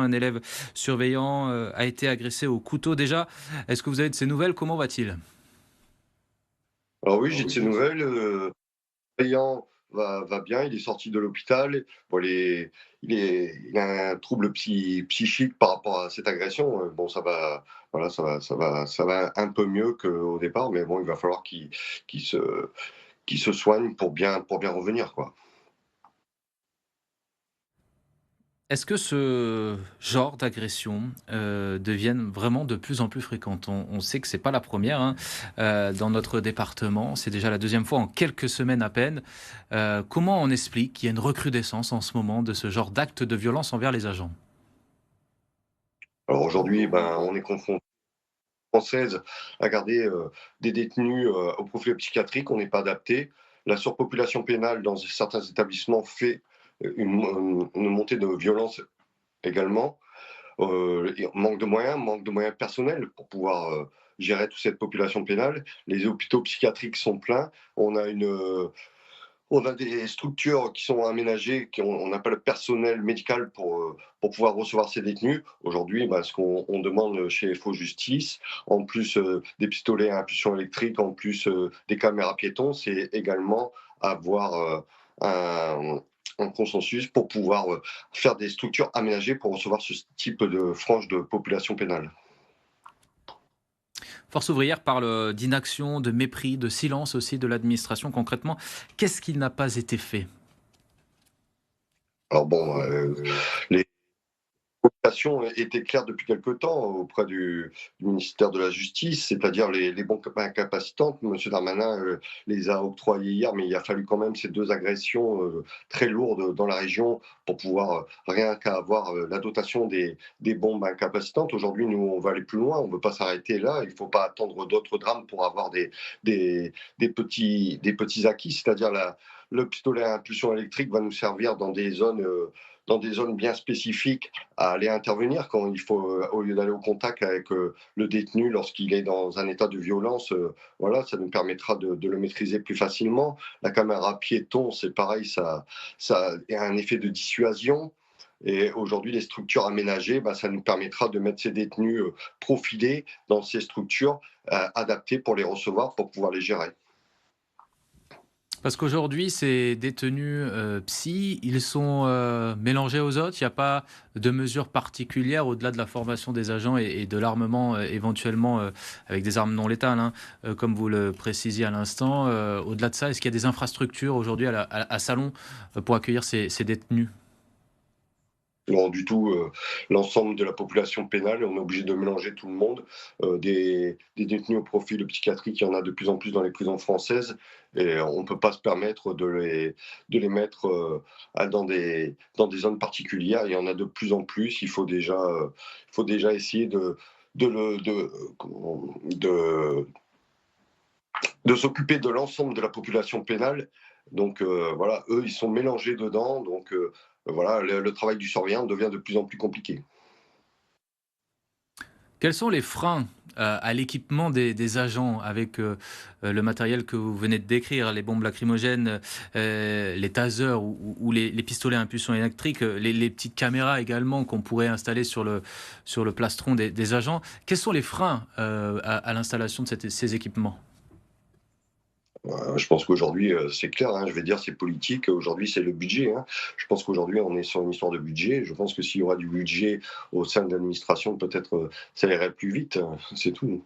un élève surveillant a été agressé au couteau. Déjà, est-ce que vous avez de ces nouvelles? Comment va-t-il? Alors oui, j'ai de ces nouvelles, Payant va bien, il est sorti de l'hôpital. Bon, il a un trouble psychique par rapport à cette agression, bon ça va, voilà, ça va un peu mieux qu'au départ, mais bon, il va falloir qu'il se qu'il se soigne pour bien revenir, quoi. Est-ce que ce genre d'agressions, deviennent vraiment de plus en plus fréquentes? On sait que c'est pas la première, hein, dans notre département. C'est déjà la deuxième fois en quelques semaines à peine. Comment on explique qu'il y a une recrudescence en ce moment de ce genre d'actes de violence envers les agents? Alors aujourd'hui, ben, on est confronté française à garder, des détenus, au profil psychiatrique, on n'est pas adapté. La surpopulation pénale dans certains établissements fait, une montée de violence également. Et manque de moyens personnels pour pouvoir, gérer toute cette population pénale. Les hôpitaux psychiatriques sont pleins. On a des structures qui sont aménagées, on n'a pas le personnel médical pour pouvoir recevoir ces détenus. Aujourd'hui, bah, ce qu'on demande chez FO Justice, en plus, des pistolets à impulsion électrique, en plus, des caméras piétons, c'est également avoir, un un consensus pour pouvoir, faire des structures aménagées pour recevoir ce type de frange de population pénale. Force ouvrière parle, d'inaction, de mépris, de silence aussi de l'administration. Concrètement, qu'est-ce qui n'a pas été fait? Alors bon, les communication était claire depuis quelque temps auprès du ministère de la Justice, c'est-à-dire les bons incapacitantes. Monsieur Darmanin les a octroyés hier, mais il a fallu quand même ces 2 agressions très lourdes dans la région pour pouvoir, rien qu'à avoir la dotation des bombes incapacitantes. Aujourd'hui, nous, on va aller plus loin, on ne veut pas s'arrêter là, il ne faut pas attendre d'autres drames pour avoir des petits acquis, c'est-à-dire le pistolet à impulsion électrique va nous servir dans des zones bien spécifiques à aller intervenir quand il faut, au lieu d'aller au contact avec le détenu lorsqu'il est dans un état de violence, voilà, ça nous permettra de le maîtriser plus facilement. La caméra piéton, c'est pareil, ça a un effet de dissuasion. Et aujourd'hui, les structures aménagées, bah, ça nous permettra de mettre ces détenus profilés dans ces structures adaptées pour les recevoir, pour pouvoir les gérer. Parce qu'aujourd'hui, ces détenus, psy, ils sont, mélangés aux autres? Il y a pas de mesures particulières au-delà de la formation des agents et de l'armement, éventuellement, avec des armes non létales, hein, comme vous le précisiez à l'instant. Au-delà de ça, est-ce qu'il y a des infrastructures aujourd'hui à Salon, pour accueillir ces détenus? Non, du tout, l'ensemble de la population pénale, on est obligé de mélanger tout le monde, des détenus au profil psychiatrique, il y en a de plus en plus dans les prisons françaises et on ne peut pas se permettre de les mettre, dans des zones particulières. Il y en a de plus en plus, il faut déjà essayer de le de comment de s'occuper de l'ensemble de la population pénale. Donc voilà, eux, ils sont mélangés dedans, donc voilà, le travail du surveillant devient de plus en plus compliqué. Quels sont les freins, à l'équipement des agents avec, le matériel que vous venez de décrire, les bombes lacrymogènes, les tasers ou les pistolets à impulsion électrique, les petites caméras également qu'on pourrait installer sur le plastron des agents? Quels sont les freins, à l'installation de ces équipements? Je pense qu'aujourd'hui, c'est clair, hein, je vais dire, c'est politique. Aujourd'hui, c'est le budget, hein. Je pense qu'aujourd'hui, on est sur une histoire de budget. Je pense que s'il y aura du budget au sein de l'administration, peut-être, ça irait plus vite, c'est tout.